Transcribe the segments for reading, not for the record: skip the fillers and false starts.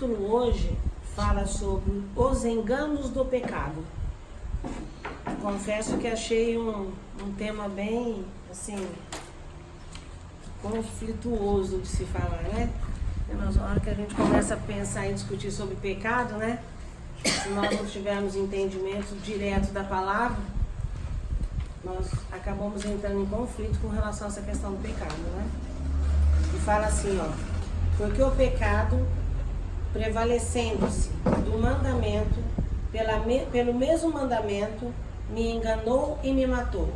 título hoje fala sobre os enganos do pecado. Confesso que achei um tema bem, assim, conflituoso de se falar, né? Na hora que a gente começa a pensar em discutir sobre pecado, né? Se nós não tivermos entendimento direto da palavra, nós acabamos entrando em conflito com relação a essa questão do pecado, né? E fala assim, ó, porque o pecado, prevalecendo-se do mandamento, pelo mesmo mandamento, me enganou e me matou.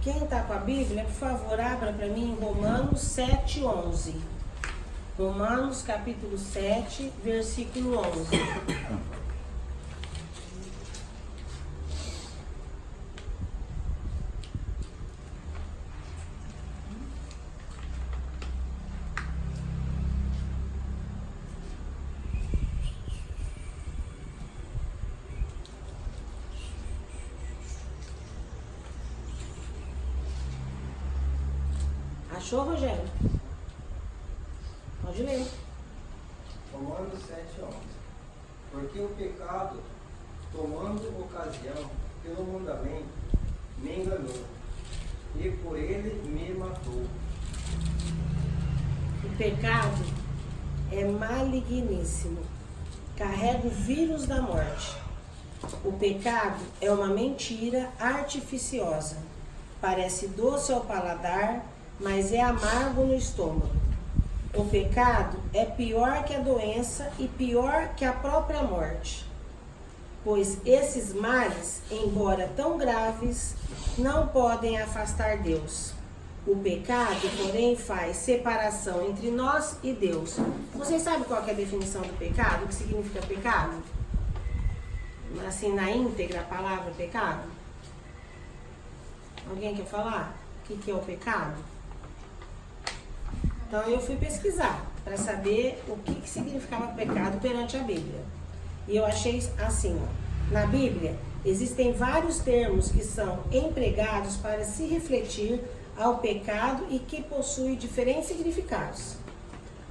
Quem está com a Bíblia, por favor, abra para mim em Romanos 7:11. Romanos capítulo 7, versículo 11. Achou, Rogério? Pode ler. Romanos 7:11. Porque o pecado, tomando ocasião pelo mandamento, me enganou, e por ele me matou. O pecado é maligníssimo, carrega o vírus da morte. O pecado é uma mentira artificiosa, parece doce ao paladar, mas é amargo no estômago. O pecado é pior que a doença e pior que a própria morte, pois esses males, embora tão graves, não podem afastar Deus. O pecado, porém, faz separação entre nós e Deus. Vocês sabem qual que é a definição do pecado? O que significa pecado? Assim, na íntegra, a palavra pecado? Alguém quer falar? O que é o pecado? Então eu fui pesquisar para saber o que significava pecado perante a Bíblia. E eu achei assim, ó, na Bíblia existem vários termos que são empregados para se refletir ao pecado e que possuem diferentes significados.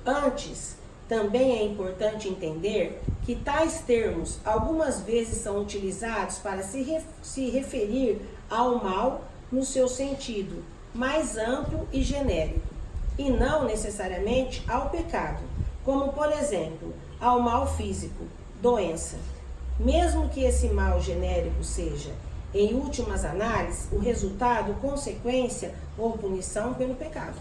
Antes, também é importante entender que tais termos algumas vezes são utilizados para se referir ao mal no seu sentido mais amplo e genérico, e não necessariamente ao pecado, como por exemplo, ao mal físico, doença. Mesmo que esse mal genérico seja, em últimas análises, o resultado, consequência ou punição pelo pecado.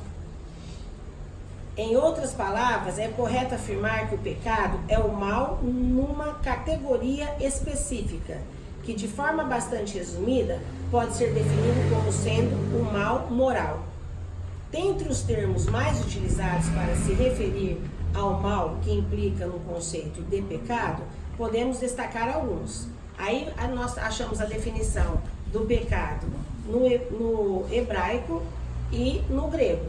Em outras palavras, é correto afirmar que o pecado é o mal numa categoria específica, que de forma bastante resumida pode ser definido como sendo o mal moral. Dentre os termos mais utilizados para se referir ao mal que implica no conceito de pecado, podemos destacar alguns. Aí nós achamos a definição do pecado no hebraico e no grego.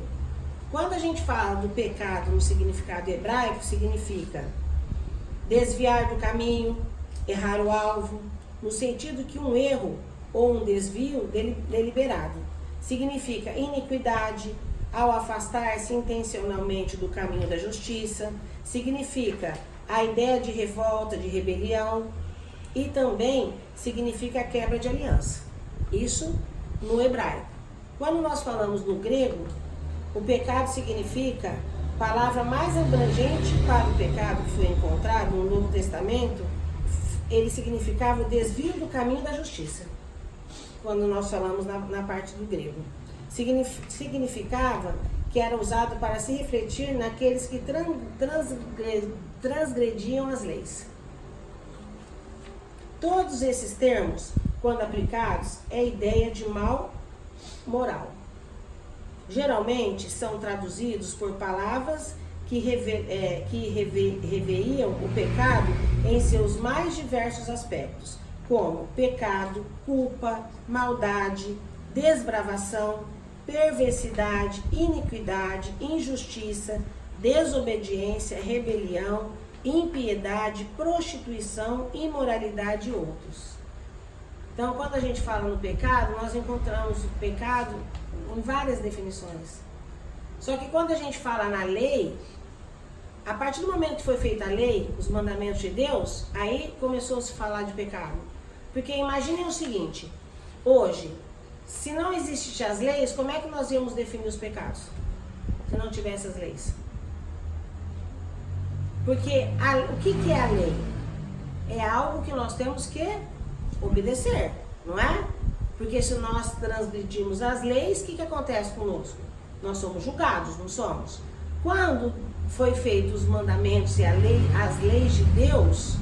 Quando a gente fala do pecado no significado hebraico, significa desviar do caminho, errar o alvo, no sentido que um erro ou um desvio deliberado. Significa iniquidade, ao afastar-se intencionalmente do caminho da justiça. Significa a ideia de revolta, de rebelião, e também significa a quebra de aliança. Isso no hebraico. Quando nós falamos no grego, o pecado significa, palavra mais abrangente para o pecado que foi encontrado no Novo Testamento, ele significava o desvio do caminho da justiça, quando nós falamos na parte do grego. Significava que era usado para se refletir naqueles que transgrediam as leis. Todos esses termos, quando aplicados, é a ideia de mal moral. Geralmente são traduzidos por palavras que reveiam o pecado em seus mais diversos aspectos, como pecado, culpa, maldade, desbravação, perversidade, iniquidade, injustiça, desobediência, rebelião, impiedade, prostituição, imoralidade e outros. Então, quando a gente fala no pecado, nós encontramos o pecado em várias definições. Só que quando a gente fala na lei, a partir do momento que foi feita a lei, os mandamentos de Deus, aí começou a se falar de pecado. Porque imaginem o seguinte, hoje, se não existissem as leis, como é que nós íamos definir os pecados? Se não tivesse as leis. Porque o que é a lei? É algo que nós temos que obedecer, não é? Porque se nós transgredirmos as leis, o que acontece conosco? Nós somos julgados, não somos? Quando foi feito os mandamentos e as leis de Deus,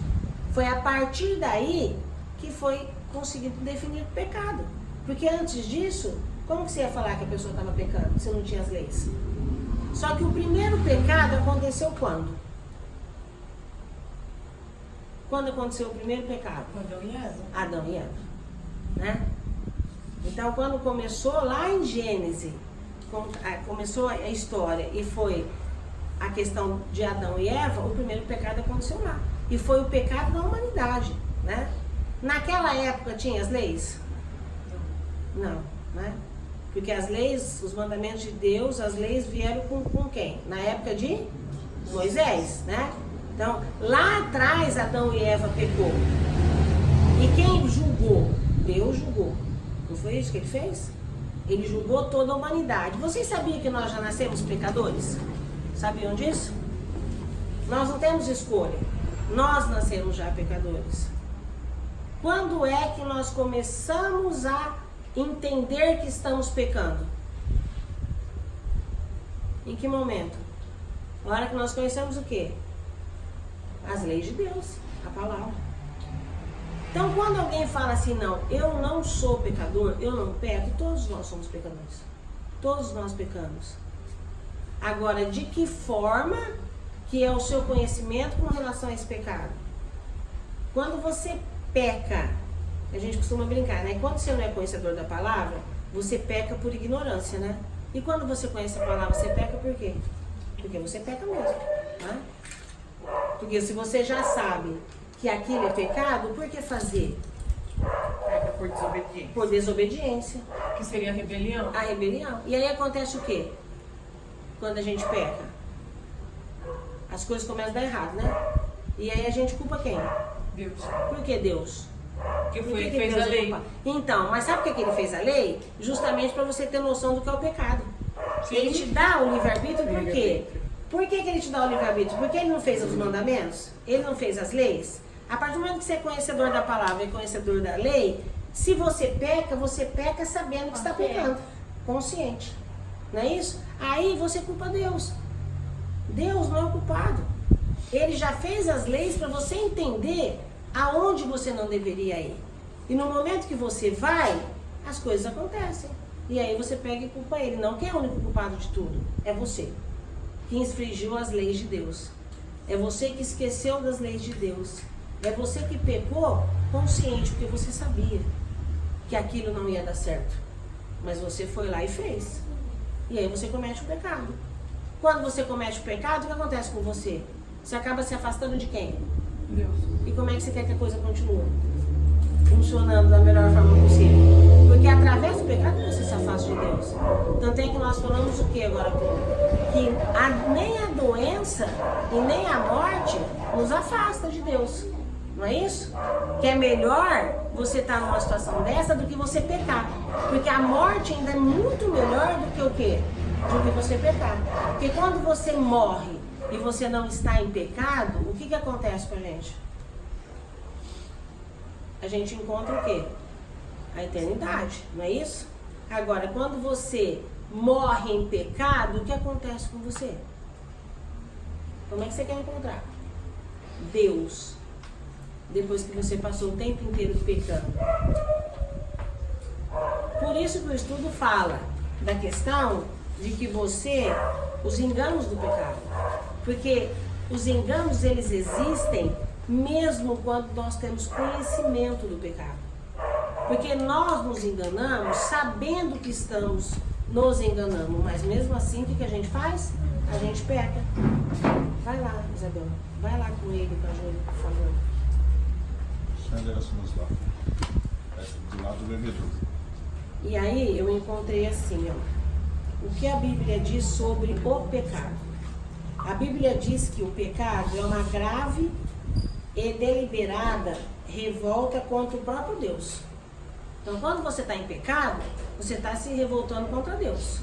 foi a partir daí que foi conseguido definir o pecado. Porque antes disso, como que você ia falar que a pessoa estava pecando se não tinha as leis? Só que o primeiro pecado aconteceu quando? Quando aconteceu o primeiro pecado? Adão e Eva. Adão e Eva, né? Então, quando começou lá em Gênesis, começou a história e foi a questão de Adão e Eva, o primeiro pecado aconteceu lá. E foi o pecado da humanidade, né? Naquela época tinha as leis? Não, né? Porque as leis, os mandamentos de Deus, as leis vieram com quem? Na época de Moisés, né? Então, lá atrás Adão e Eva pecou. E quem julgou? Deus julgou. Não foi isso que ele fez? Ele julgou toda a humanidade. Vocês sabiam que nós já nascemos pecadores? Sabiam disso? Nós não temos escolha. Nós nascemos já pecadores. Quando é que nós começamos a entender que estamos pecando? Em que momento? A hora que nós conhecemos o quê? As leis de Deus, a palavra. Então, quando alguém fala assim, não, eu não sou pecador, eu não peco, todos nós somos pecadores. Todos nós pecamos. Agora, de que forma que é o seu conhecimento com relação a esse pecado? Quando você peca, a gente costuma brincar, né? Quando você não é conhecedor da palavra, você peca por ignorância, né? E quando você conhece a palavra, você peca por quê? Porque você peca mesmo, né? Porque se você já sabe que aquilo é pecado, por que fazer? Peca por desobediência. Por desobediência. Que seria a rebelião. A rebelião. E aí acontece o quê? Quando a gente peca? As coisas começam a dar errado, né? E aí a gente culpa quem? Deus. Por que Deus? Que Por foi que ele fez Deus a lei. culpa? Então, mas sabe por que ele fez a lei? Justamente para você ter noção do que é o pecado. Sim. Ele te dá o livre-arbítrio por quê? Livre-arbítrio. Por que ele te dá o livre-arbítrio? Porque ele não fez os mandamentos? Ele não fez as leis? A partir do momento que você é conhecedor da palavra e conhecedor da lei, se você peca sabendo que está pecando. Consciente. Não é isso? Aí você culpa Deus. Deus não é o culpado. Ele já fez as leis para você entender aonde você não deveria ir. E no momento que você vai, as coisas acontecem. E aí você pega e culpa ele. Não que é o único culpado de tudo. É você que infringiu as leis de Deus. É você que esqueceu das leis de Deus. É você que pecou consciente, porque você sabia que aquilo não ia dar certo. Mas você foi lá e fez. E aí você comete o pecado. Quando você comete o pecado, o que acontece com você? Você acaba se afastando de quem? Deus. E como é que você quer que a coisa continue? Funcionando da melhor forma possível. Porque através do pecado você se afasta de Deus. Tanto é que nós falamos o que agora? Que nem a doença e nem a morte nos afasta de Deus. Não é isso? Que é melhor você estar numa situação dessa do que você pecar. Porque a morte ainda é muito melhor do que o quê? Do que você pecar. Porque quando você morre e você não está em pecado, o que acontece com a gente? A gente encontra o quê? A eternidade, não é isso? Agora, quando você morre em pecado, o que acontece com você? Como é que você quer encontrar? Deus. Depois que você passou o tempo inteiro pecando. Por isso que o estudo fala da questão de que os enganos do pecado. Porque os enganos, eles existem mesmo quando nós temos conhecimento do pecado. Porque nós nos enganamos sabendo que estamos nos enganando, mas mesmo assim, o que a gente faz? A gente peca. Vai lá, Isabel. Vai lá com ele, com a Júlia, por favor. Do lado do bebedouro. E aí eu encontrei assim, ó, o que a Bíblia diz sobre o pecado. A Bíblia diz que o pecado é uma grave e deliberada revolta contra o próprio Deus. Então, quando você está em pecado, você está se revoltando contra Deus,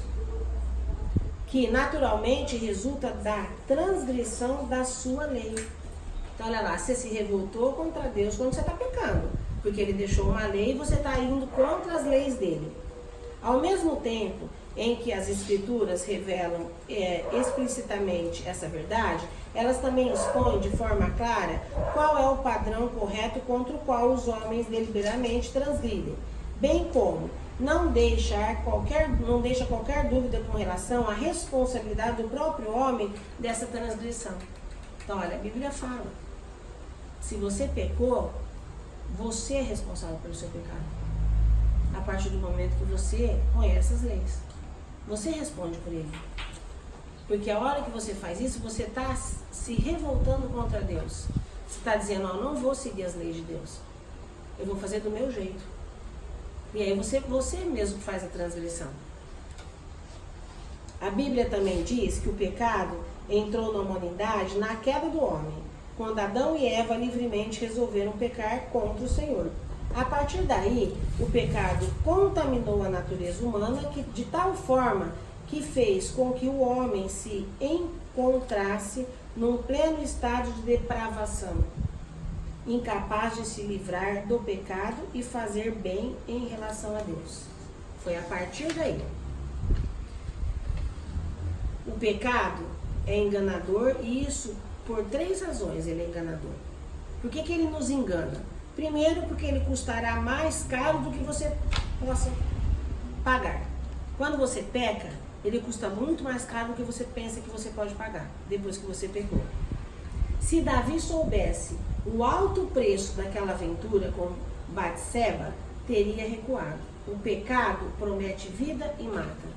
que naturalmente resulta da transgressão da sua lei. Então, olha lá, você se revoltou contra Deus quando você está pecando, porque Ele deixou uma lei e você está indo contra as leis dele. Ao mesmo tempo em que as Escrituras revelam explicitamente essa verdade, elas também expõem de forma clara qual é o padrão correto contra o qual os homens deliberadamente transgridem, bem como não deixa qualquer dúvida com relação à responsabilidade do próprio homem dessa transgressão. Então, olha, a Bíblia fala, se você pecou, você é responsável pelo seu pecado. A partir do momento que você conhece as leis, você responde por ele. Porque a hora que você faz isso, você está se revoltando contra Deus. Você está dizendo, eu não vou seguir as leis de Deus. Eu vou fazer do meu jeito. E aí você mesmo faz a transgressão. A Bíblia também diz que o pecado entrou na humanidade na queda do homem, quando Adão e Eva livremente resolveram pecar contra o Senhor. A partir daí, o pecado contaminou a natureza humana de tal forma que fez com que o homem se encontrasse num pleno estado de depravação, incapaz de se livrar do pecado e fazer bem em relação a Deus. Foi a partir daí. O pecado é enganador, e isso por 3 razões ele é enganador. Por que ele nos engana? Primeiro, porque ele custará mais caro do que você possa pagar. Quando você peca, ele custa muito mais caro do que você pensa que você pode pagar, depois que você pecou. Se Davi soubesse o alto preço daquela aventura com Batseba, teria recuado. O pecado promete vida e mata.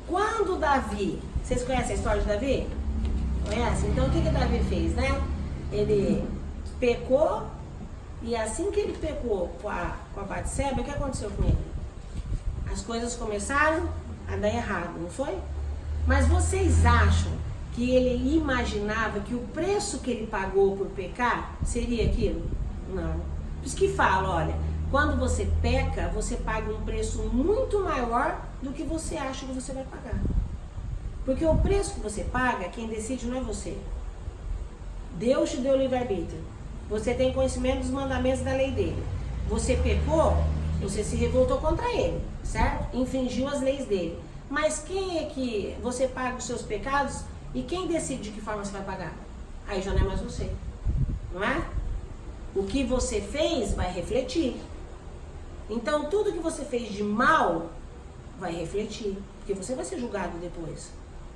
Quando Davi... Vocês conhecem a história de Davi? Conhecem? Então, o que Davi fez, né? Ele pecou, e assim que ele pecou com a Batseba, o que aconteceu com ele? As coisas começaram a dar errado, não foi? Mas vocês acham que ele imaginava que o preço que ele pagou por pecar seria aquilo? Não. Por isso que fala, olha, quando você peca, você paga um preço muito maior do que você acha que você vai pagar. Porque o preço que você paga, quem decide não é você. Deus te deu o livre-arbítrio. Você tem conhecimento dos mandamentos da lei dele. Você pecou, você se revoltou contra ele, certo? Infringiu as leis dele. Mas quem é que você paga os seus pecados e quem decide de que forma você vai pagar? Aí já não é mais você, não é? O que você fez vai refletir. Então tudo que você fez de mal vai refletir, porque você vai ser julgado depois.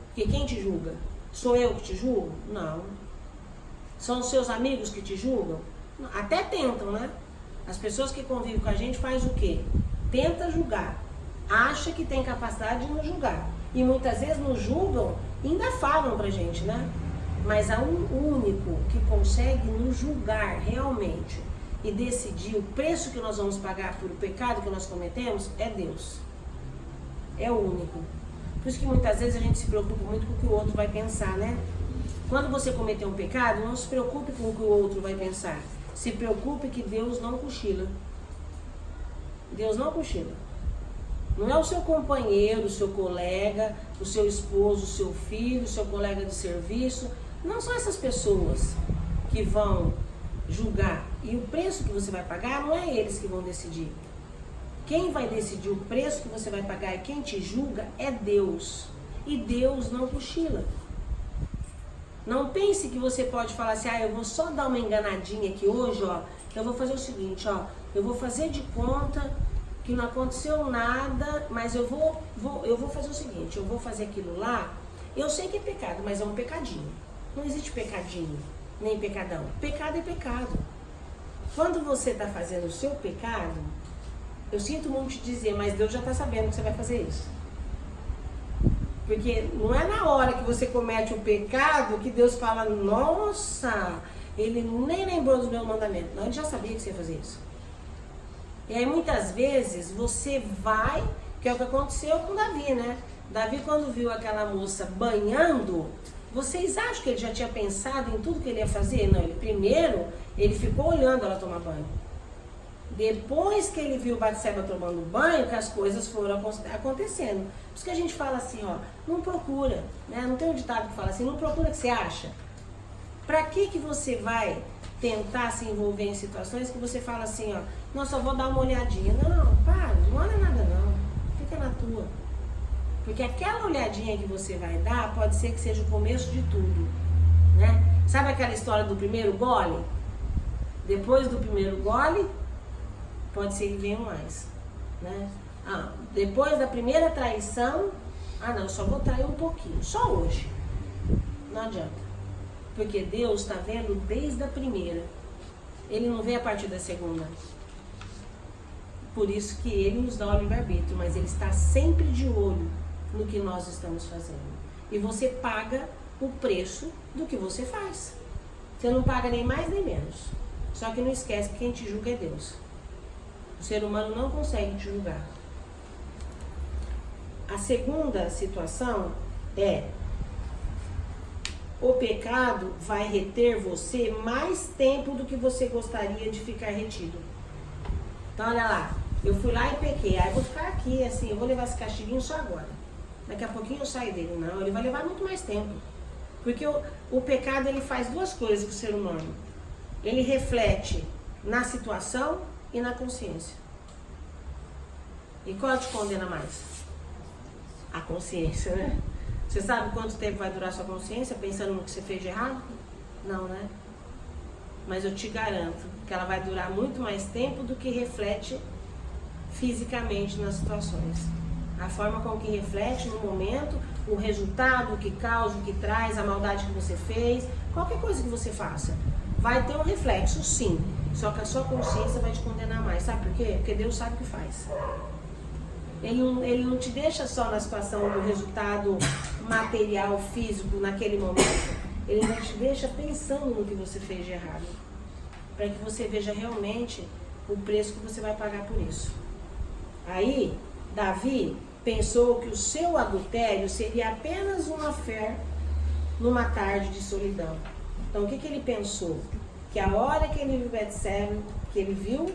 Porque quem te julga? Sou eu que te julgo? Não. São os seus amigos que te julgam? Até tentam, né? As pessoas que convivem com a gente faz o quê? Tenta julgar. Acha que tem capacidade de nos julgar. E muitas vezes nos julgam e ainda falam pra gente, né? Mas o único que consegue nos julgar realmente e decidir o preço que nós vamos pagar por o pecado que nós cometemos é Deus. É o único. Por isso que muitas vezes a gente se preocupa muito com o que o outro vai pensar, né? Quando você cometer um pecado, não se preocupe com o que o outro vai pensar. Se preocupe que Deus não cochila. Deus não cochila. Não é o seu companheiro, o seu colega, o seu esposo, o seu filho, o seu colega de serviço. Não são essas pessoas que vão julgar. E o preço que você vai pagar não é eles que vão decidir. Quem vai decidir o preço que você vai pagar e quem te julga é Deus. E Deus não cochila. Não pense que você pode falar assim, eu vou só dar uma enganadinha aqui hoje, ó. Eu vou fazer o seguinte, ó. Eu vou fazer de conta que não aconteceu nada, mas eu vou fazer o seguinte, eu vou fazer aquilo lá. Eu sei que é pecado, mas é um pecadinho. Não existe pecadinho, nem pecadão. Pecado é pecado. Quando você está fazendo o seu pecado, eu sinto muito te dizer, mas Deus já está sabendo que você vai fazer isso. Porque não é na hora que você comete o pecado que Deus fala, nossa, ele nem lembrou dos meus mandamentos. Não, ele já sabia que você ia fazer isso. E aí muitas vezes você vai, que é o que aconteceu com Davi, né? Davi, quando viu aquela moça banhando, Vocês acham que ele já tinha pensado em tudo que ele ia fazer? Não, ele ficou olhando ela tomar banho. Depois que ele viu Batseba tomando banho, que as coisas foram acontecendo. Por isso que a gente fala assim, ó, não procura, né? Não tem um ditado que fala assim, não procura que você acha. Pra que você vai tentar se envolver em situações que você fala assim, ó, nossa, eu vou dar uma olhadinha. Não, para, não olha nada não, fica na tua. Porque aquela olhadinha que você vai dar pode ser que seja o começo de tudo, né? Sabe aquela história do primeiro gole? Depois do primeiro gole, pode ser que venham mais, né? Depois da primeira traição, não, eu só vou trair um pouquinho, só hoje. Não adianta. Porque Deus está vendo desde a primeira. Ele não vê a partir da segunda. Por isso que ele nos dá o livre-arbítrio, mas ele está sempre de olho no que nós estamos fazendo. E você paga o preço do que você faz. Você não paga nem mais nem menos. Só que não esquece que quem te julga é Deus. O ser humano não consegue te julgar. A segunda situação é: o pecado vai reter você mais tempo do que você gostaria de ficar retido. Então olha lá, eu fui lá e pequei, aí eu vou ficar aqui assim, eu vou levar esse castiguinho só agora. Daqui a pouquinho eu saio dele. Não, ele vai levar muito mais tempo. Porque o pecado, ele faz duas coisas com o ser humano. Ele reflete na situação e na consciência. E qual te condena mais? A consciência, né? Você sabe quanto tempo vai durar sua consciência pensando no que você fez de errado? Não, né? Mas eu te garanto que ela vai durar muito mais tempo do que reflete fisicamente nas situações. A forma com que reflete no momento, o resultado, o que causa, o que traz, a maldade que você fez, qualquer coisa que você faça, vai ter um reflexo, sim. Só que a sua consciência vai te condenar mais. Sabe por quê? Porque Deus sabe o que faz. Ele não te deixa só na situação do resultado material, físico, naquele momento. Ele ainda te deixa pensando no que você fez de errado. Para que você veja realmente o preço que você vai pagar por isso. Aí, Davi pensou que o seu adultério seria apenas uma fé numa tarde de solidão. Então, o que ele pensou? Que a hora que ele viu Batseba, que ele viu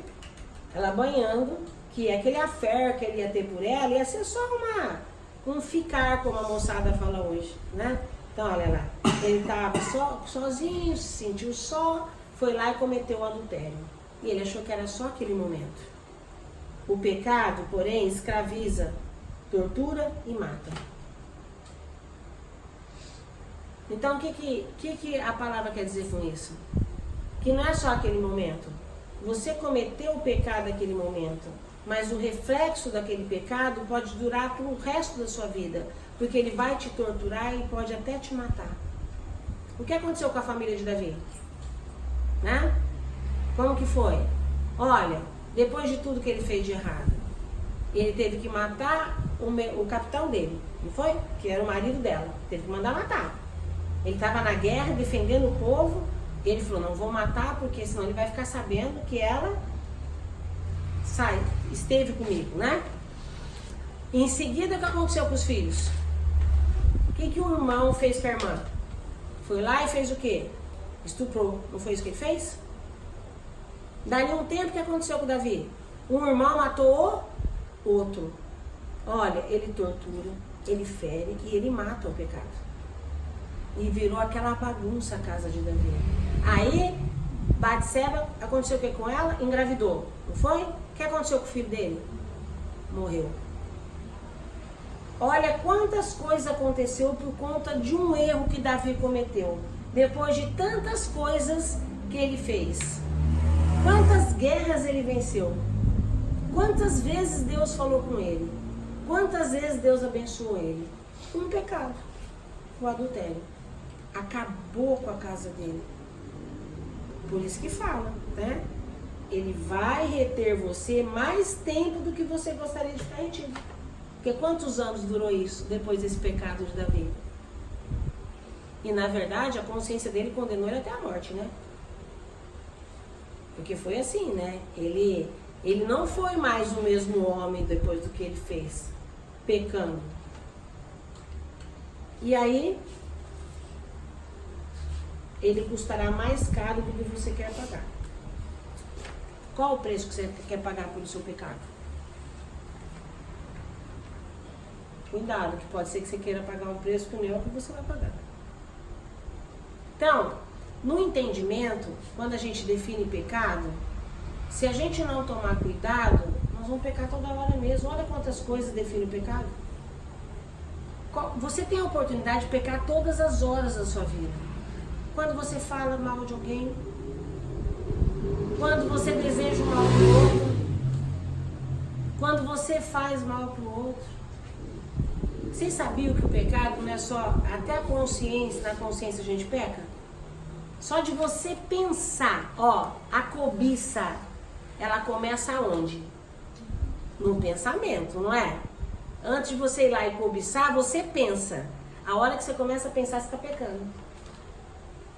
ela banhando, que aquele affair que ele ia ter por ela ia ser só um ficar, como a moçada fala hoje, né? Então, olha lá, ele estava sozinho, se sentiu só, foi lá e cometeu o adultério. E ele achou que era só aquele momento. O pecado, porém, escraviza, tortura e mata. Então, o que a palavra quer dizer com isso? Que não é só aquele momento. Você cometeu o pecado naquele momento, mas o reflexo daquele pecado pode durar pro resto da sua vida, porque ele vai te torturar e pode até te matar. O que aconteceu com a família de Davi? Né? Como que foi? Olha, depois de tudo que ele fez de errado, ele teve que matar o capitão dele, não foi? Que era o marido dela, teve que mandar matar. Ele estava na guerra, defendendo o povo, ele falou, não vou matar, porque senão ele vai ficar sabendo que ela esteve comigo, né? E em seguida, o que aconteceu com os filhos? O que o irmão fez com a irmã? Foi lá e fez o quê? Estuprou. Não foi isso que ele fez? Dali um tempo, o que aconteceu com o Davi? Um irmão matou o outro. Olha, ele tortura, ele fere e ele mata o pecado. E virou aquela bagunça a casa de Davi. Aí, Batseba, aconteceu o que com ela? Engravidou, não foi? O que aconteceu com o filho dele? Morreu. Olha quantas coisas aconteceu por conta de um erro que Davi cometeu. Depois de tantas coisas que ele fez. Quantas guerras ele venceu. Quantas vezes Deus falou com ele. Quantas vezes Deus abençoou ele. Um pecado. O adultério. Acabou com a casa dele. Por isso que fala, né? Ele vai reter você mais tempo do que você gostaria de ficar retido. Porque quantos anos durou isso depois desse pecado de Davi? E na verdade a consciência dele condenou ele até a morte, né? Porque foi assim, né? Ele não foi mais o mesmo homem depois do que ele fez, pecando. E aí, ele custará mais caro do que você quer pagar. Qual o preço que você quer pagar pelo seu pecado? Cuidado, que pode ser que você queira pagar um preço que não é o que você vai pagar. Então, no entendimento, quando a gente define pecado, se a gente não tomar cuidado, nós vamos pecar toda hora mesmo. Olha quantas coisas definem o pecado. Você tem a oportunidade de pecar todas as horas da sua vida. Quando você fala mal de alguém, quando você deseja o mal pro outro, quando você faz mal pro outro. Vocês sabiam que o pecado não é só, até a consciência, na consciência a gente peca? Só de você pensar, ó, a cobiça, ela começa aonde? No pensamento, não é? Antes de você ir lá e cobiçar, você pensa. A hora que você começa a pensar, você está pecando.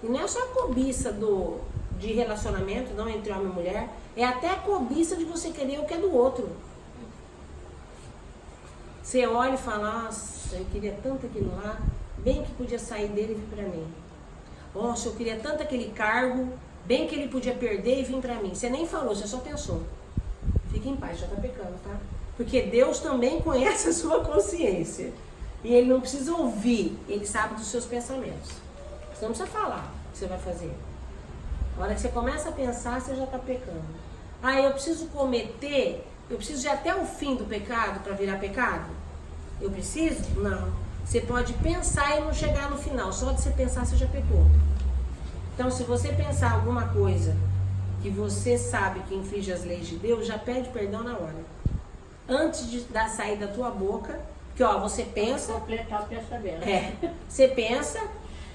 E não é só a cobiça de relacionamento, não entre homem e mulher, é até a cobiça de você querer o que é do outro. Você olha e fala, nossa, eu queria tanto aquilo lá, bem que podia sair dele e vir pra mim. Nossa, eu queria tanto aquele cargo, bem que ele podia perder e vir pra mim. Você nem falou, você só pensou. Fique em paz, já tá pecando, tá? Porque Deus também conhece a sua consciência. E Ele não precisa ouvir, Ele sabe dos seus pensamentos. Você não precisa falar o que você vai fazer. Na hora que você começa a pensar, você já tá pecando. Ah, eu preciso cometer, eu preciso ir até o fim do pecado para virar pecado? Eu preciso? Não. Você pode pensar e não chegar no final. Só de você pensar, você já pecou. Então, se você pensar alguma coisa que você sabe que infringe as leis de Deus, já pede perdão na hora. Antes de dar sair da tua boca, que ó, você pensa... Completar o pensamento. Você pensa,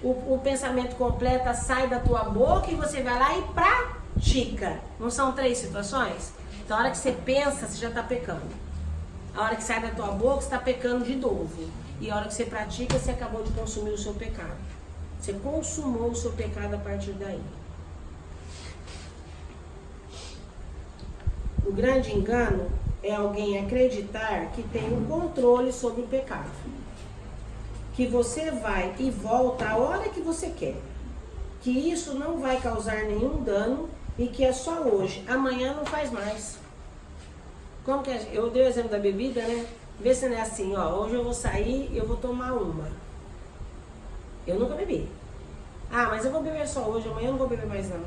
o pensamento completa, sai da tua boca e você vai lá e pratica. Não são 3 situações? Então, a hora que você pensa, você já está pecando. A hora que sai da tua boca, você está pecando de novo. E a hora que você pratica, você acabou de consumir o seu pecado. Você consumou o seu pecado a partir daí. O grande engano é alguém acreditar que tem o controle sobre o pecado. Que você vai e volta a hora que você quer. Que isso não vai causar nenhum dano e que é só hoje. Amanhã não faz mais. Como que é? Eu dei o exemplo da bebida, né? Vê se não é assim, ó. Hoje eu vou sair e eu vou tomar uma. Eu nunca bebi. Ah, mas eu vou beber só hoje, amanhã eu não vou beber mais não.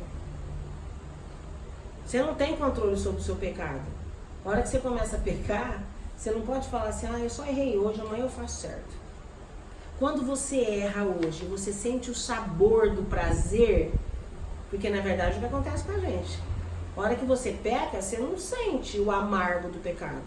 Você não tem controle sobre o seu pecado. A hora que você começa a pecar, você não pode falar assim, ah, eu só errei hoje, amanhã eu faço certo. Quando você erra hoje, você sente o sabor do prazer, porque na verdade é o que acontece com a gente. A hora que você peca, você não sente o amargo do pecado.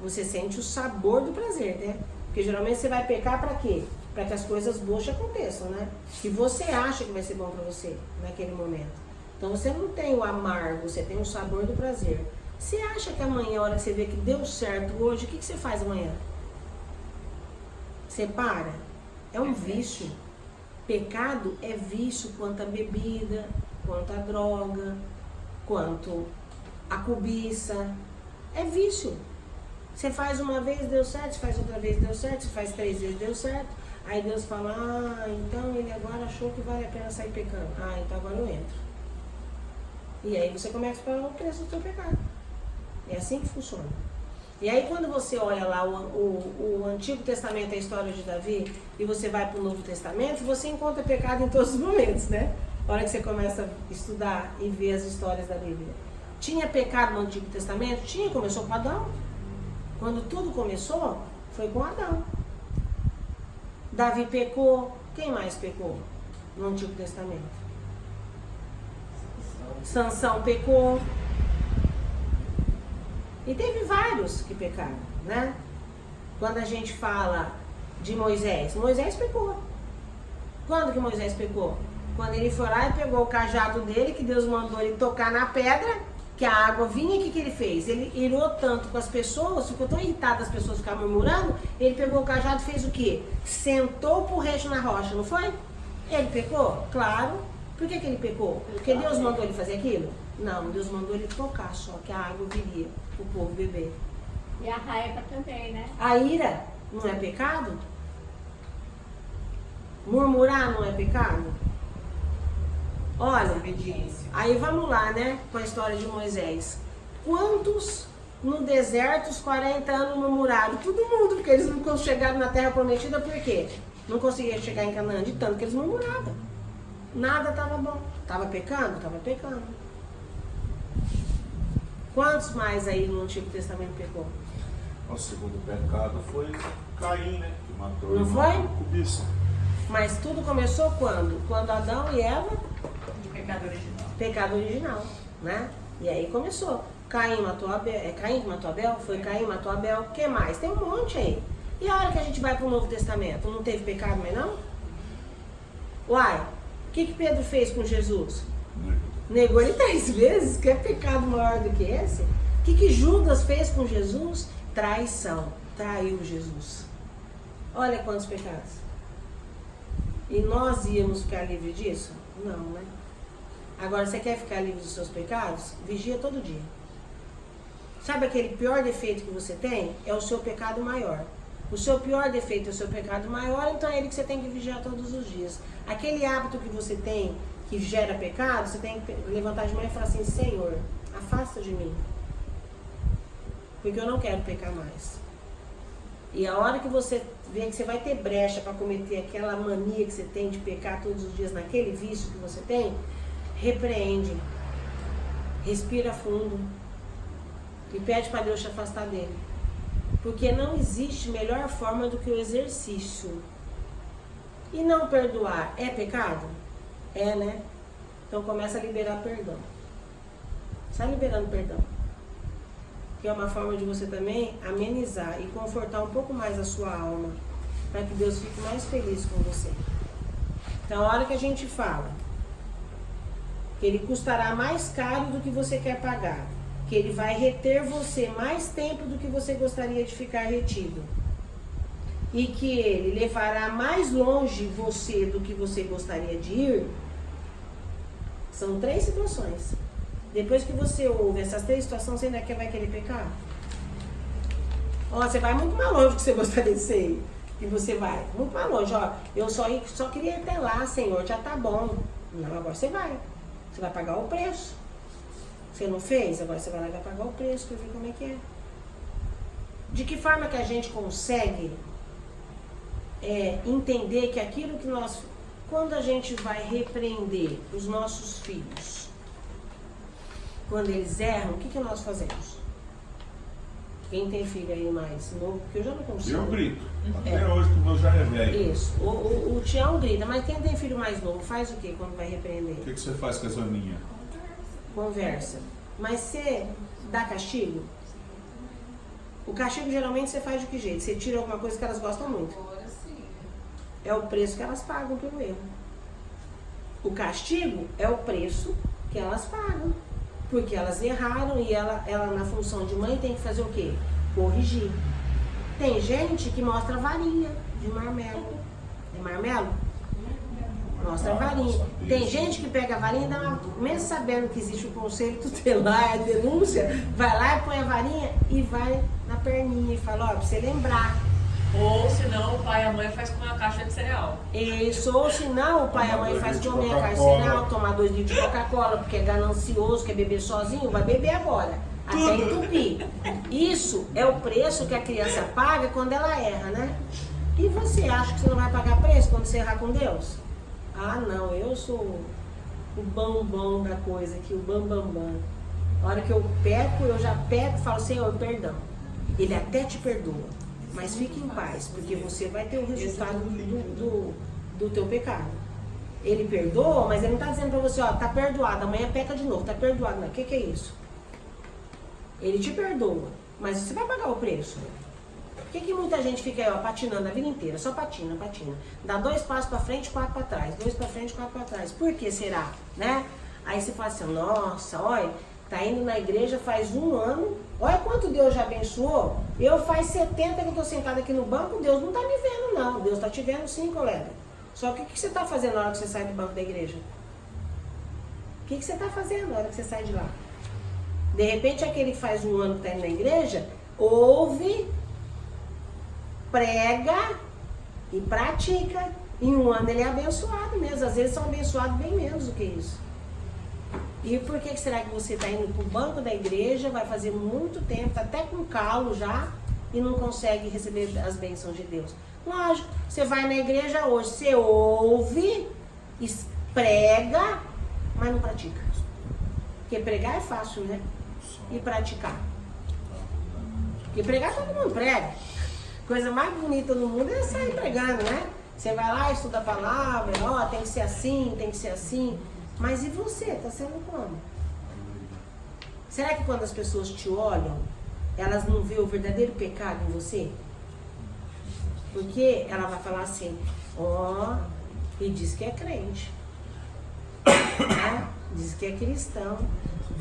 Você sente o sabor do prazer, né? Porque geralmente você vai pecar pra quê? Pra que as coisas boas te aconteçam, né? Que você acha que vai ser bom pra você naquele momento. Então você não tem o amargo, você tem o sabor do prazer. Você acha que amanhã, a hora que você vê que deu certo hoje, o que você faz amanhã? Você para? É um vício. Pecado é vício quanto a bebida, quanto a droga, quanto a cobiça. É vício. Você faz uma vez, deu certo, você faz outra vez, deu certo, você faz 3 vezes, deu certo. Aí Deus fala, ah, então ele agora achou que vale a pena sair pecando. Ah, então agora eu entro. E aí você começa a pagar o preço do seu pecado. É assim que funciona. E aí quando você olha lá o Antigo Testamento, a história de Davi, e você vai para o Novo Testamento, você encontra pecado em todos os momentos, né? A hora que você começa a estudar e ver as histórias da Bíblia. Tinha pecado no Antigo Testamento? Tinha, começou com Adão. Quando tudo começou, foi com Adão. Davi pecou. Quem mais pecou no Antigo Testamento? Sansão pecou. E teve vários que pecaram, né? Quando a gente fala de Moisés, Moisés pecou. Quando que Moisés pecou? Quando ele foi lá e pegou o cajado dele, que Deus mandou ele tocar na pedra, que a água vinha, e o que ele fez? Ele irou tanto com as pessoas, ficou tão irritado as pessoas ficavam murmurando, ele pegou o cajado e fez o quê? Sentou pro resto na rocha, não foi? Ele pecou? Claro. Por que ele pecou? Porque Deus mandou ele fazer aquilo? Não, Deus mandou ele tocar só, que a água viria pro povo beber. E a raiva também, né? A ira não é pecado? Murmurar não é pecado? Olha, Obediência. aí vamos lá, né? Com a história de Moisés. Quantos no deserto, os 40 anos murmuraram? Todo mundo, porque eles não chegaram na terra prometida, por quê? Não conseguiam chegar em Canaã, de tanto que eles murmuravam. Nada estava bom. Estava pecando? Estava pecando. Quantos mais aí no Antigo Testamento pecou? O segundo pecado foi Caim, né? Que matou Não o foi? irmão com cobiça. Mas tudo começou quando? Quando Adão e Eva, De pecado original. pecado original, né? E aí começou. Caim matou Abel. É Caim que matou Abel? Foi Caim matou Abel. O que mais? Tem um monte aí. E a hora que a gente vai para o Novo Testamento? Não teve pecado mais não? Uai, o que Pedro fez com Jesus? Negou ele 3 vezes. Que é pecado maior do que esse? O que Judas fez com Jesus? Traição. Traiu Jesus. Olha quantos pecados. E nós íamos ficar livres disso? Não, né? Agora, você quer ficar livre dos seus pecados? Vigia todo dia. Sabe aquele pior defeito que você tem? É o seu pecado maior. O seu pior defeito é o seu pecado maior, então é ele que você tem que vigiar todos os dias. Aquele hábito que você tem, que gera pecado, você tem que levantar de manhã e falar assim: Senhor, afasta de mim. Porque eu não quero pecar mais. E a hora que você vê que você vai ter brecha para cometer aquela mania que você tem de pecar todos os dias naquele vício que você tem, repreende, respira fundo e pede para Deus te afastar dele. Porque não existe melhor forma do que o exercício. E não perdoar é pecado? É, né? Então começa a liberar perdão. Sai liberando perdão. Que é uma forma de você também amenizar e confortar um pouco mais a sua alma, para que Deus fique mais feliz com você. Então a hora que a gente fala que ele custará mais caro do que você quer pagar, que ele vai reter você mais tempo do que você gostaria de ficar retido, e que ele levará mais longe você do que você gostaria de ir, são 3 situações. Depois que você ouve essas 3 situações, você ainda vai querer pecar? Ó, você vai muito mais longe do que você gostaria de ser. E você vai muito mais longe. Ó, eu só queria ir até lá, Senhor, já tá bom. Não, agora você vai. Você vai pagar o preço. Você não fez? Agora você vai lá e vai pagar o preço para ver como é que é. De que forma que a gente consegue entender que aquilo que nós... Quando a gente vai repreender os nossos filhos, quando eles erram, o que nós fazemos? Quem tem filho aí mais novo, porque eu já não consigo. Eu grito. Até hoje que o meu já é velho. Isso. O Tião grita, mas quem tem filho mais novo faz o que quando vai repreender? O que você faz com essa minha? Conversa. Mas você dá castigo? O castigo geralmente você faz de que jeito? Você tira alguma coisa que elas gostam muito. É o preço que elas pagam pelo erro. O castigo é o preço que elas pagam. Porque elas erraram e ela na função de mãe tem que fazer o quê? Corrigir. Tem gente que mostra varinha de marmelo. É marmelo? Mostra a varinha. Tem gente que pega a varinha e dá uma... Mesmo sabendo que existe o conselho tutelar, a denúncia, vai lá e põe a varinha e vai na perninha e fala, ó, pra você lembrar. Ou senão o pai e a mãe faz com uma caixa de cereal. Isso, ou senão o pai e a mãe faz comer a caixa de cereal, tomar 2 litros de Coca-Cola, porque é ganancioso, quer beber sozinho, vai beber agora. Até entupir. Isso é o preço que a criança paga quando ela erra, né? E você acha que você não vai pagar preço quando você errar com Deus? Ah, não, eu sou o bambam da coisa aqui, o bambambam. A hora que eu peco, eu já peco e falo, Senhor, perdão. Ele até te perdoa, mas fique em paz, porque você vai ter o resultado do teu pecado. Ele perdoa, mas ele não está dizendo para você, ó, tá perdoado, amanhã peca de novo, tá perdoado. Não, o que é isso? Ele te perdoa, mas você vai pagar o preço. Por que muita gente fica aí, ó, patinando a vida inteira? Só patina. Dá 2 passos para frente, 4 para trás. 2 para frente, 4 para trás. Por que será? Né? Aí você fala assim, nossa, olha, tá indo na igreja faz 1 ano. Olha quanto Deus já abençoou. Eu faz 70 que eu tô sentada aqui no banco, Deus não tá me vendo não. Deus tá te vendo sim, colega. Só que o que você tá fazendo na hora que você sai do banco da igreja? O que você tá fazendo na hora que você sai de lá? De repente aquele que faz 1 ano que tá indo na igreja, ouve, prega e pratica. Em 1 ano ele é abençoado mesmo. Às vezes são abençoados bem menos do que isso. E por que será que você está indo para o banco da igreja, vai fazer muito tempo, tá até com calo já, e não consegue receber as bênçãos de Deus? Lógico, você vai na igreja hoje, você ouve, prega, mas não pratica. Porque pregar é fácil, né? E praticar. Porque pregar todo mundo prega. Coisa mais bonita no mundo é sair pregando, né? Você vai lá, estuda a palavra, ó, tem que ser assim, tem que ser assim. Mas e você? Tá sendo como? Será que quando as pessoas te olham, elas não veem o verdadeiro pecado em você? Porque ela vai falar assim, ó, e diz que é crente. Né? Diz que é cristão.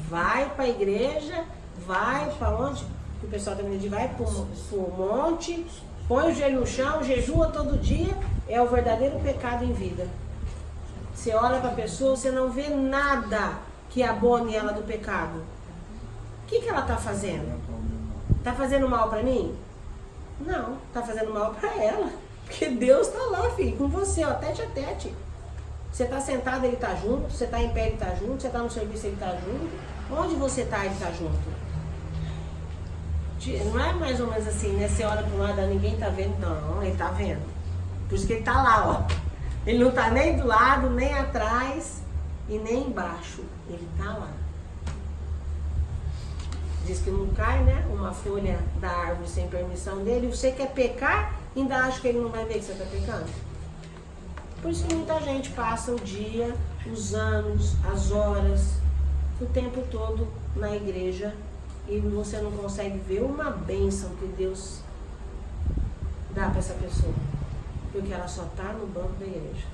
Vai para a igreja, vai para onde? O pessoal também diz, vai para o monte, põe o joelho no chão, jejua todo dia. É o verdadeiro pecado em vida. Você olha para a pessoa, você não vê nada que abone ela do pecado. O que ela está fazendo? Está fazendo mal para mim? Não, está fazendo mal para ela. Porque Deus está lá, filho, com você, ó, tete a tete. Você está sentado, ele está junto. Você está em pé, ele está junto. Você está no serviço, ele está junto. Onde você está, ele está junto. Não é mais ou menos assim, né? Você olha para um lado, ninguém está vendo. Não, ele está vendo. Por isso que ele está lá, ó. Ele não está nem do lado, nem atrás e nem embaixo. Ele está lá. Diz que não cai, né? Uma folha da árvore sem permissão dele. Você quer pecar, ainda acha que ele não vai ver que você está pecando. Por isso que muita gente passa o dia, os anos, as horas, o tempo todo na igreja e você não consegue ver uma bênção que Deus dá para essa pessoa. Porque ela só está no banco da igreja.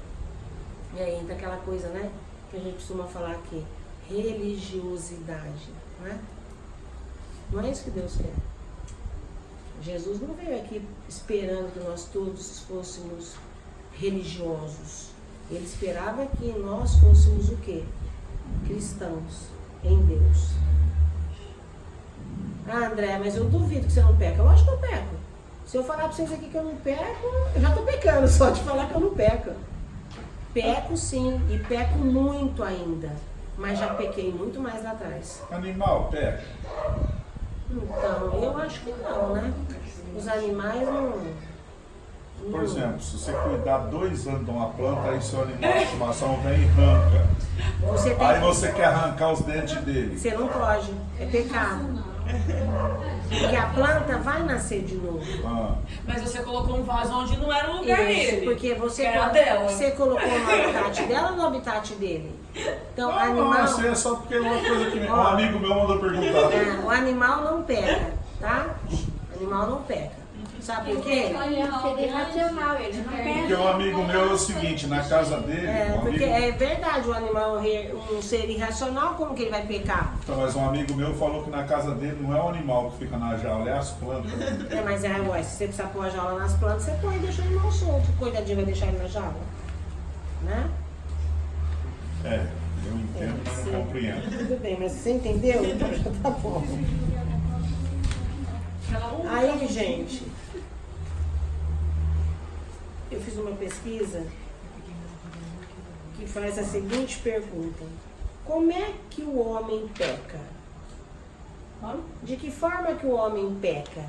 E aí entra aquela coisa, né? Que a gente costuma falar aqui. Religiosidade, né? Não é isso que Deus quer. Jesus não veio aqui esperando que nós todos fôssemos religiosos. Ele esperava que nós fôssemos o quê? Cristãos em Deus. Ah, André, mas eu duvido que você não peca. Lógico que eu peco. Se eu falar para vocês aqui que eu não peco, eu já estou pecando só de falar que eu não peco. Peco sim, e peco muito ainda. Mas já pequei muito mais lá atrás. Animal peca? Então, eu acho que não, né? Os animais não... Por exemplo, se você cuidar 2 anos de uma planta, aí seu animal de estimação vem e arranca. Aí você quer arrancar os dentes dele. Você não pode, é pecado. Porque a planta vai nascer de novo. Mas você colocou um vaso onde não era o lugar dele. Porque você, era dela. Você colocou no habitat dela ou no habitat dele? Então, Não, animal... isso é só porque é uma coisa que um amigo meu mandou perguntar. O animal não peca, tá? O animal não peca. Sabe por quê? Seria irracional, ele não Porque perde. um amigo meu é o seguinte, na casa dele, Porque é verdade, o animal é um ser irracional, como que ele vai pecar? Então, mas um amigo meu falou que na casa dele não é o animal que fica na jaula, é as plantas. Mas se você precisar pôr a jaula nas plantas, você põe e deixa o animal solto. O coitadinho vai deixar ele na jaula. Né? Eu entendo, mas não compreendo. Tudo bem, mas você entendeu? Então já tá bom. Aí, gente, eu fiz uma pesquisa que faz a seguinte pergunta: como é que o homem peca? De que forma que o homem peca?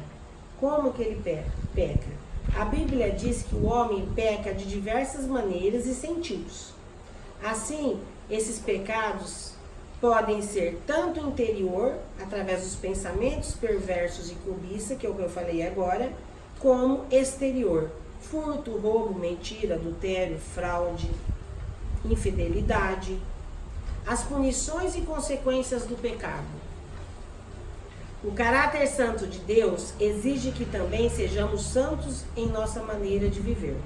Como que ele peca? A Bíblia diz que o homem peca de diversas maneiras e sentidos. Assim, esses pecados podem ser tanto interior, através dos pensamentos perversos e cobiça, que é o que eu falei agora, como exterior. Furto, roubo, mentira, adultério, fraude, infidelidade. As punições e consequências do pecado. O caráter santo de Deus exige que também sejamos santos em nossa maneira de viver.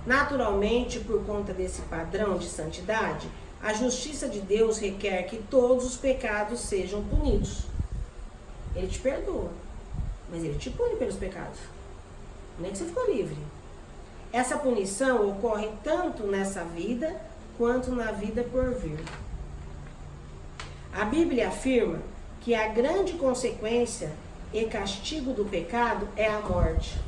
Naturalmente, por conta desse padrão de santidade, a justiça de Deus requer que todos os pecados sejam punidos. Ele te perdoa, mas ele te pune pelos pecados. Não é que você ficou livre. Essa punição ocorre tanto nessa vida quanto na vida por vir. A Bíblia afirma que a grande consequência e castigo do pecado é a morte.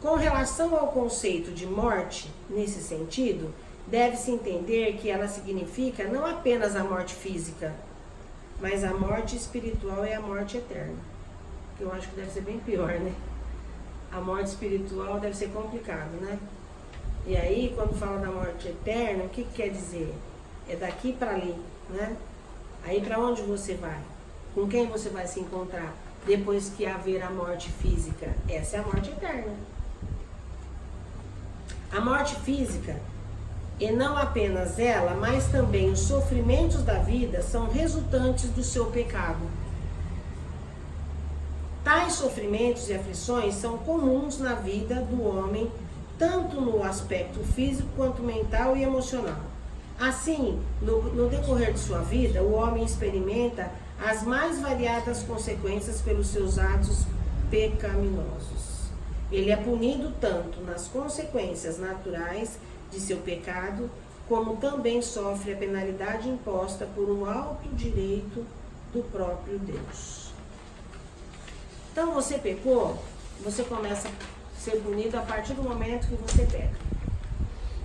Com relação ao conceito de morte, nesse sentido, deve-se entender que ela significa não apenas a morte física, mas a morte espiritual e a morte eterna. Que eu acho que deve ser bem pior, né? A morte espiritual deve ser complicado, né? E aí, quando fala da morte eterna, o que quer dizer? É daqui para ali, né? Aí para onde você vai? Com quem você vai se encontrar depois que haver a morte física? Essa é a morte eterna. A morte física, e não apenas ela, mas também os sofrimentos da vida são resultantes do seu pecado. Tais sofrimentos e aflições são comuns na vida do homem, tanto no aspecto físico quanto mental e emocional. Assim, no decorrer de sua vida, o homem experimenta as mais variadas consequências pelos seus atos pecaminosos. Ele é punido tanto nas consequências naturais de seu pecado, como também sofre a penalidade imposta por um alto direito do próprio Deus. Então você pecou, você começa a ser punido a partir do momento que você peca.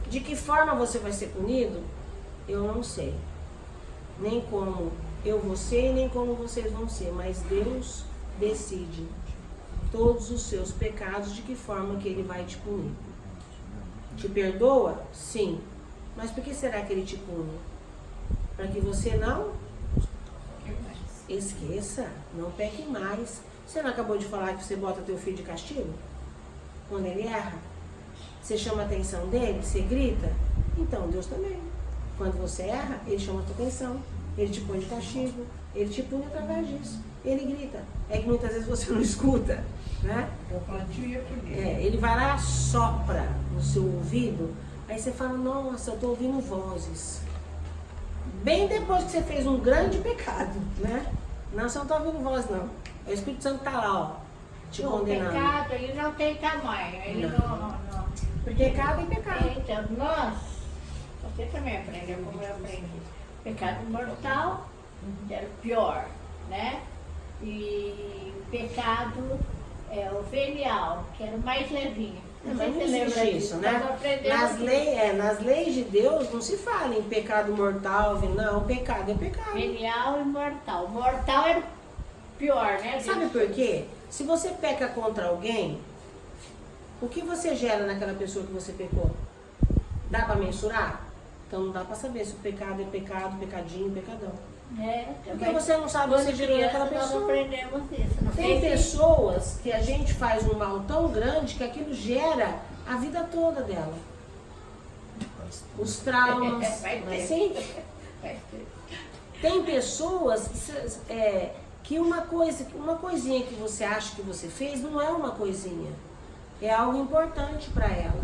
De que forma você vai ser punido? Eu não sei. Nem como eu vou ser, nem como vocês vão ser, mas Deus decide todos os seus pecados, de que forma que Ele vai te punir. Te perdoa? Sim. Mas por que será que Ele te pune? Para que você não esqueça, não peque mais. Você não acabou de falar que você bota teu filho de castigo? Quando ele erra? Você chama a atenção dele? Você grita? Então Deus também. Quando você erra, Ele chama a tua atenção. Ele te põe de castigo. Ele te pune através disso. Ele grita. É que muitas vezes você não escuta, né? Eu plantio e acolhi. Ele vai lá, sopra no seu ouvido. Aí você fala, nossa, eu estou ouvindo vozes. Bem depois que você fez um grande pecado, né? Não, você não está ouvindo voz, não. O Espírito Santo está lá, ó, te O condenando. pecado, ele não tem tamanho. Ele não. Pecado é pecado. Então, você também aprendeu como eu aprendi. Pecado mortal era o pior, né? E pecado o venial, que era o mais levinho. Mas não existe isso, né? Nas leis de Deus não se fala em pecado mortal, não, pecado é pecado. Venial e mortal. Mortal era o pior, né? Sabe por quê? Se você peca contra alguém, o que você gera naquela pessoa que você pecou? Dá para mensurar? Então não dá para saber se o pecado é pecado, pecadinho, pecadão. Porque você não sabe o que você gerou naquela Nós pessoa. aprendemos isso. Não Tem sei se- pessoas que a gente faz um mal tão grande que aquilo gera a vida toda dela. Os traumas, Vai não é ter. assim? Vai ter. Tem pessoas que uma coisinha que você acha que você fez não é uma coisinha. É algo importante para ela.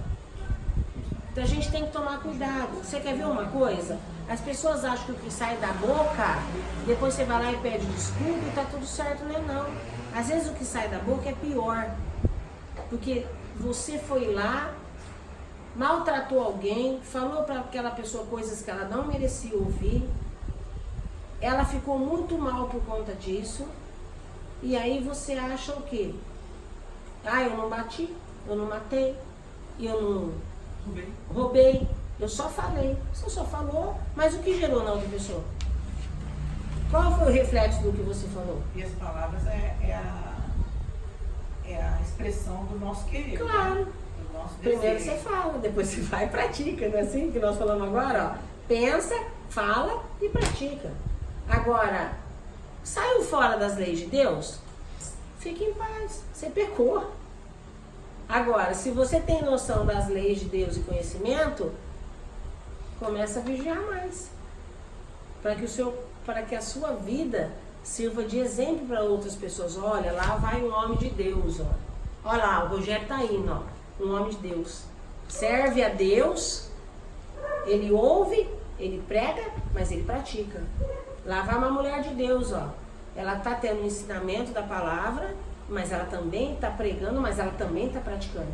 Então a gente tem que tomar cuidado. Você quer ver uma coisa? As pessoas acham que o que sai da boca, depois você vai lá e pede desculpa e tá tudo certo, né? Não. Às vezes o que sai da boca é pior. Porque você foi lá, maltratou alguém, falou para aquela pessoa coisas que ela não merecia ouvir. Ela ficou muito mal por conta disso. E aí você acha o quê? Ah, eu não bati, eu não matei, eu não roubei, eu só falei. Você só falou, mas o que gerou na outra pessoa? Qual foi o reflexo do que você falou? E as palavras é a expressão do nosso querer. Claro. Né? Do nosso Primeiro desejo. você fala, depois você vai e pratica, não é assim que nós falamos agora? Ó. Pensa, fala e pratica. Agora, saiu fora das leis de Deus? Fique em paz, você pecou. Agora, se você tem noção das leis de Deus e conhecimento, começa a vigiar mais. Para que a sua vida sirva de exemplo para outras pessoas. Olha, lá vai um homem de Deus. Ó. Olha lá, o Rogério está indo, ó, um homem de Deus. Serve a Deus, ele ouve, ele prega, mas ele pratica. Lá vai uma mulher de Deus, ó. Ela está tendo o ensinamento da palavra, mas ela também está pregando, mas ela também está praticando.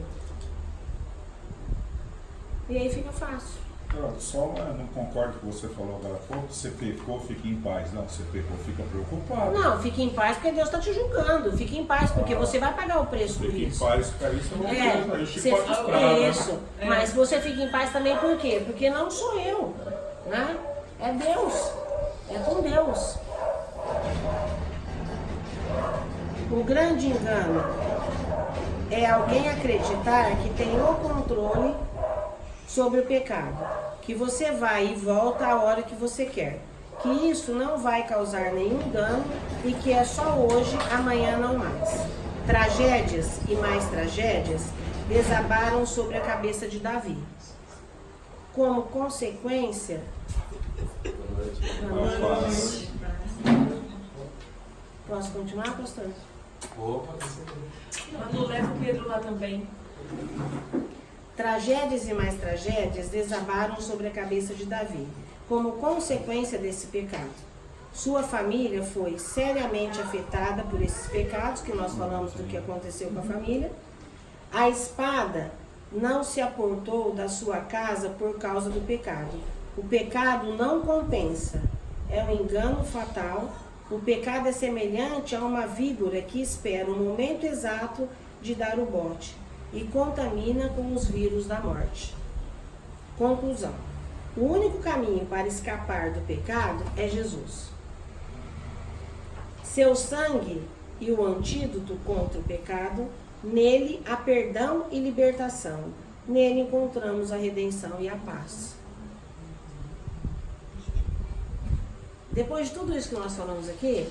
E aí fica fácil. Eu só não concordo com o que você falou agora há pouco. Você pecou, fica em paz. Não, você pecou, fica preocupado. Não, fique em paz porque Deus está te julgando. Fique em paz porque você vai pagar o preço por Fica em isso. paz, cara, isso é uma coisa. Aí o você chicote fica, estrada, né? isso. Mas você fica em paz também por quê? Porque não sou eu, né? É Deus. É com Deus. O grande engano é alguém acreditar que tem o controle sobre o pecado, que você vai e volta a hora que você quer, que isso não vai causar nenhum dano e que é só hoje, amanhã não mais. Tragédias e mais tragédias desabaram sobre a cabeça de Davi. Como consequência... Posso continuar, pastor? Manu, leva o Pedro lá também. Tragédias e mais tragédias desabaram sobre a cabeça de Davi, como consequência desse pecado. Sua família foi seriamente afetada por esses pecados, que nós falamos do que aconteceu com a família. A espada não se aportou da sua casa por causa do pecado. O pecado não compensa, é um engano fatal. O pecado é semelhante a uma víbora que espera o momento exato de dar o bote e contamina com os vírus da morte. Conclusão: o único caminho para escapar do pecado é Jesus. Seu sangue e o antídoto contra o pecado, nele há perdão e libertação. Nele encontramos a redenção e a paz. Depois de tudo isso que nós falamos aqui,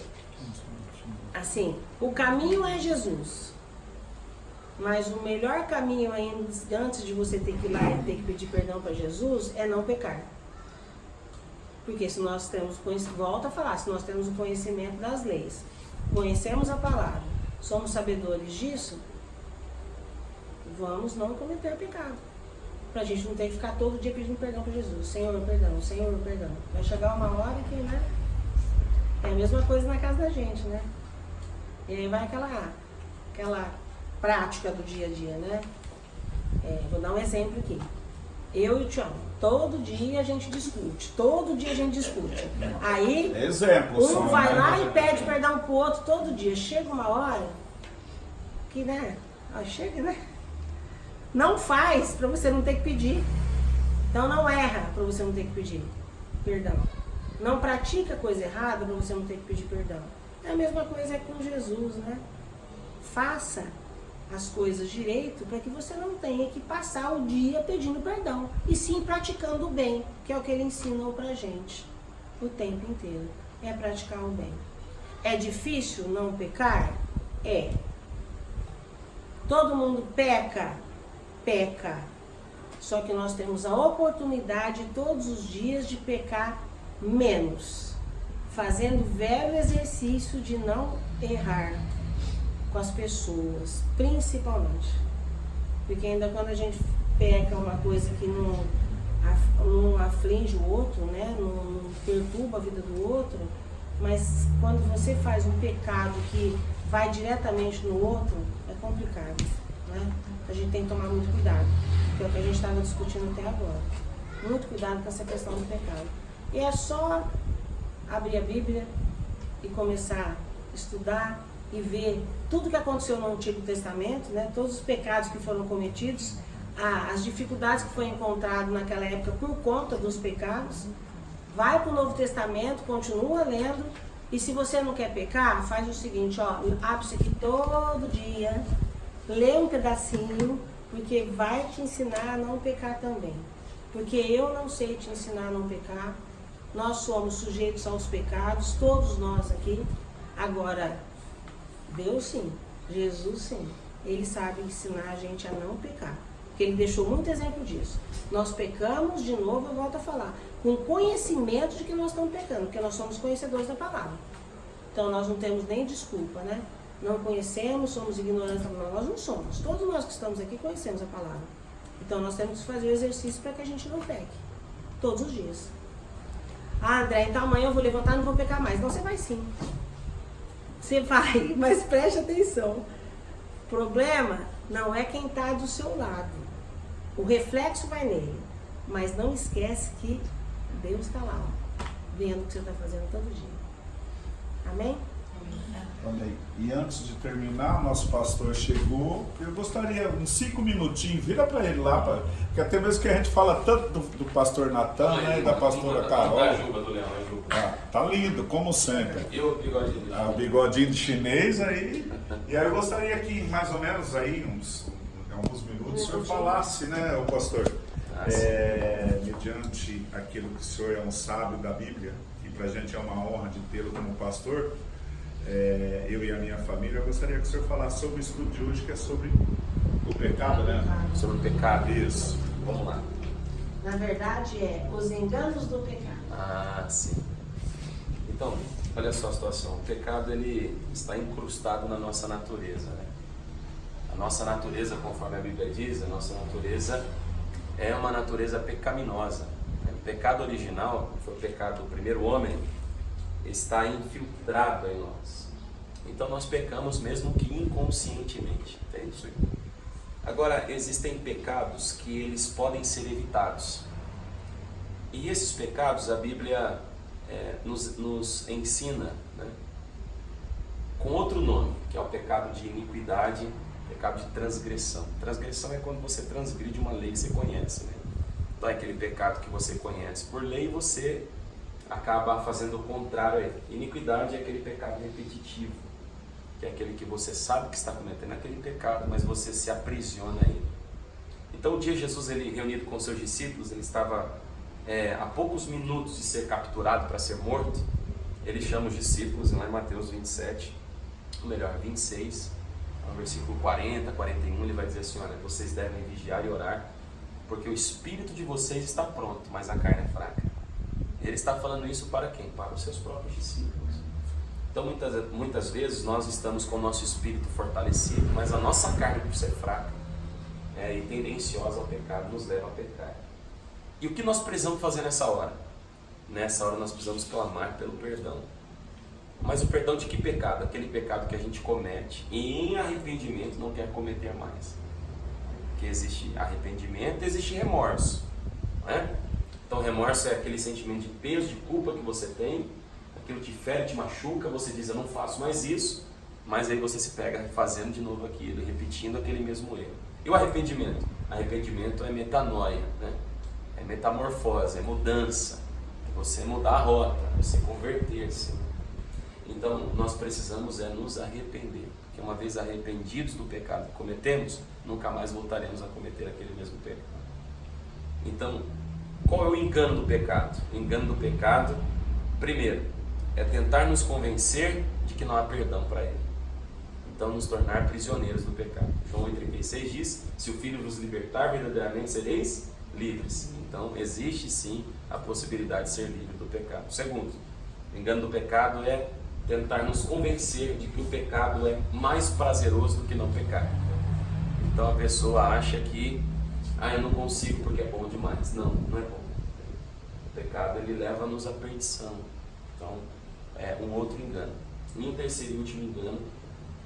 assim, o caminho é Jesus. Mas o melhor caminho ainda, antes de você ter que ir lá e ter que pedir perdão para Jesus, é não pecar. Porque se nós temos, volta a falar, se nós temos o conhecimento das leis, conhecemos a palavra, somos sabedores disso, vamos não cometer pecado. Pra gente não ter que ficar todo dia pedindo perdão para Jesus. Senhor, perdão, Senhor, perdão. Vai chegar uma hora que, né? É a mesma coisa na casa da gente, né? E aí vai aquela prática do dia a dia, né? Vou dar um exemplo aqui. Eu e o Tião, todo dia a gente discute. Todo dia a gente discute. Aí, exemplo, um vai lá e pede perdão pro outro todo dia. Chega uma hora que, né? Chega, né? Não faz para você não ter que pedir. Então não erra para você não ter que pedir perdão. Não pratica coisa errada para você não ter que pedir perdão. É a mesma coisa com Jesus, né? Faça as coisas direito para que você não tenha que passar o dia pedindo perdão. E sim praticando o bem, que é o que ele ensinou pra gente o tempo inteiro. É praticar o bem. É difícil não pecar? É. Todo mundo peca. Só que nós temos a oportunidade todos os dias de pecar menos, fazendo velho exercício de não errar com as pessoas, principalmente. Porque ainda quando a gente peca uma coisa que não aflige o outro, né? Não perturba a vida do outro, mas quando você faz um pecado que vai diretamente no outro, é complicado, né? A gente tem que tomar muito cuidado, que é o que a gente estava discutindo até agora. Muito cuidado com essa questão do pecado. E é só abrir a Bíblia e começar a estudar e ver tudo que aconteceu no Antigo Testamento, né? Todos os pecados que foram cometidos, as dificuldades que foi encontrado naquela época por conta dos pecados. Vai para o Novo Testamento, continua lendo, e se você não quer pecar, faz o seguinte, ó, abre isso aqui todo dia, lê um pedacinho, porque vai te ensinar a não pecar também. Porque eu não sei te ensinar a não pecar. Nós somos sujeitos aos pecados, todos nós aqui. Agora, Deus sim, Jesus sim. Ele sabe ensinar a gente a não pecar. Porque ele deixou muito exemplo disso. Nós pecamos, de novo, eu volto a falar, com conhecimento de que nós estamos pecando, porque nós somos conhecedores da palavra. Então nós não temos nem desculpa, né? Não conhecemos, somos ignorantes da palavra. Nós não somos. Todos nós que estamos aqui conhecemos a palavra. Então nós temos que fazer o exercício para que a gente não peque. Todos os dias. Ah, André, então amanhã eu vou levantar e não vou pecar mais. Não, você vai sim. Você vai, mas preste atenção. O problema não é quem está do seu lado. O reflexo vai nele. Mas não esquece que Deus está lá, ó, vendo o que você está fazendo todo dia. Amém? Amém. E antes de terminar, nosso pastor chegou. Eu gostaria, uns 5 minutinhos, vira para ele lá, porque até mesmo que a gente fala tanto do pastor Natan, né, e da pastora Carol. A juba do Leão, a juba. Ah, tá lindo, como sempre. E o bigodinho? O bigodinho de chinês aí. E aí eu gostaria que, mais ou menos aí, alguns minutos, o senhor falasse, né, o pastor, mediante aquilo que o senhor é um sábio da Bíblia, e pra gente é uma honra de tê-lo como pastor. Eu e a minha família, eu gostaria que o senhor falasse sobre o estudo de hoje, que é sobre o pecado, né? Sobre o pecado. Isso. Vamos lá. Na verdade, os enganos do pecado. Ah, sim. Então, olha só a situação. O pecado, ele está incrustado na nossa natureza, né? A nossa natureza, conforme a Bíblia diz, a nossa natureza é uma natureza pecaminosa. O pecado original, que foi o pecado do primeiro homem, está infiltrado em nós. Então nós pecamos mesmo que inconscientemente. É isso aí. Agora, existem pecados que eles podem ser evitados. E esses pecados a Bíblia nos ensina, né, com outro nome, que é o pecado de iniquidade, pecado de transgressão. Transgressão é quando você transgride uma lei que você conhece, né? Então é aquele pecado que você conhece por lei e você acaba fazendo o contrário a ele. Iniquidade é aquele pecado repetitivo, que é aquele que você sabe que está cometendo aquele pecado, mas você se aprisiona a ele. Então, um dia Jesus, ele reunido com seus discípulos, ele estava a poucos minutos de ser capturado para ser morto. Ele chama os discípulos, lá em Mateus 27, ou melhor, 26, no versículo 40, 41, ele vai dizer assim: olha, vocês devem vigiar e orar, porque o espírito de vocês está pronto, mas a carne é fraca. Ele está falando isso para quem? Para os seus próprios discípulos. Então muitas vezes nós estamos com o nosso espírito fortalecido, mas a nossa carne, por ser fraca e tendenciosa ao pecado, nos leva a pecar. E o que nós precisamos fazer nessa hora? Nessa hora nós precisamos clamar pelo perdão. Mas o perdão de que pecado? Aquele pecado que a gente comete e em arrependimento não quer cometer mais. Porque existe arrependimento, existe remorso, não é? Então remorso é aquele sentimento de peso, de culpa que você tem, aquilo te fere, te machuca, você diz: eu não faço mais isso, mas aí você se pega fazendo de novo aquilo, repetindo aquele mesmo erro. E o arrependimento? Arrependimento é metanoia, né? É metamorfose, é mudança, é você mudar a rota, você converter-se. Então nós precisamos nos arrepender, porque uma vez arrependidos do pecado que cometemos, nunca mais voltaremos a cometer aquele mesmo pecado. Então, qual é o engano do pecado? O engano do pecado, primeiro, é tentar nos convencer de que não há perdão para ele. Então, nos tornar prisioneiros do pecado. João 8,36 diz: se o Filho vos libertar, verdadeiramente sereis livres. Então, existe sim a possibilidade de ser livre do pecado. Segundo, o engano do pecado é tentar nos convencer de que o pecado é mais prazeroso do que não pecar. Então, a pessoa acha que eu não consigo porque é bom demais. Não, não é bom. O pecado, ele leva-nos à perdição. Então, é um outro engano. E um terceiro e último engano,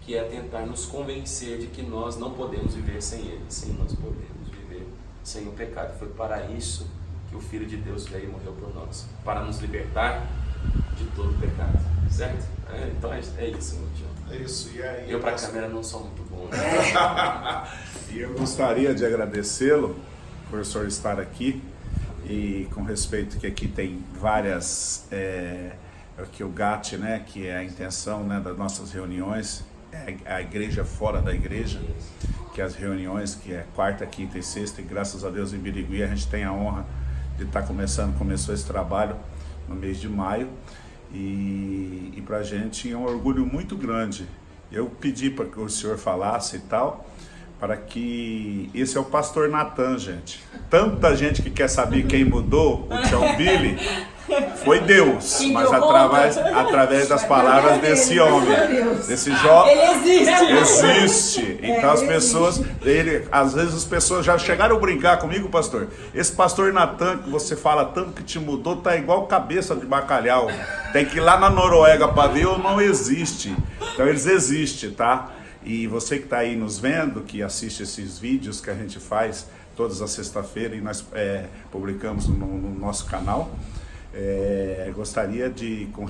que é tentar nos convencer de que nós não podemos viver sem ele. Sim, nós podemos viver sem o pecado. Foi para isso que o Filho de Deus veio e morreu por nós, para nos libertar de todo o pecado. Certo? Então é isso, meu tio. É isso. E aí, eu para a câmera não sou muito bom, né? E eu gostaria de agradecê-lo por o senhor estar aqui, e com respeito que aqui tem várias, que o GAT, né, que é a intenção, né, das nossas reuniões, a igreja fora da igreja, que as reuniões, que é quarta, quinta e sexta, e graças a Deus em Birigui a gente tem a honra de estar começou esse trabalho no mês de maio, e para a gente é um orgulho muito grande. Eu pedi para que o senhor falasse e tal, para que... Esse é o pastor Natan, gente. Tanta gente que quer saber quem mudou o tio Billy, foi Deus, mas através das palavras desse homem, desse jovem. Ele existe. Então as pessoas, às vezes as pessoas já chegaram a brincar comigo, pastor. Esse pastor Natan que você fala tanto que te mudou, tá igual cabeça de bacalhau. Tem que ir lá na Noruega para ver, ou não existe. Então eles existem, tá? E você que está aí nos vendo, que assiste esses vídeos que a gente faz todas as sextas-feiras, e nós publicamos no nosso canal. Gostaria de, com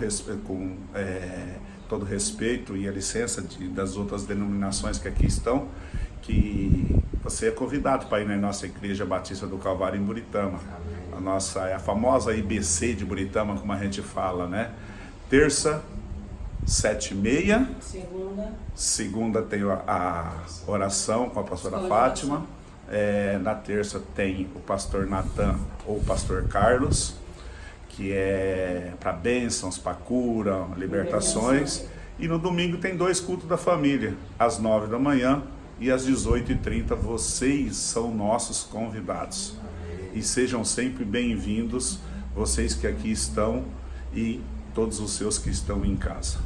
todo respeito e a licença das outras denominações que aqui estão, que você é convidado para ir na nossa Igreja Batista do Calvário em Buritama. A famosa IBC de Buritama, como a gente fala, né? Terça, 7h30. Segunda tem a oração com a pastora Fátima. Na terça tem o pastor Natan ou o pastor Carlos, que é para bênçãos, para cura, libertações. E no domingo tem 2 cultos da família, às 9 da manhã e às 18h30. Vocês são nossos convidados. E sejam sempre bem-vindos, vocês que aqui estão e todos os seus que estão em casa.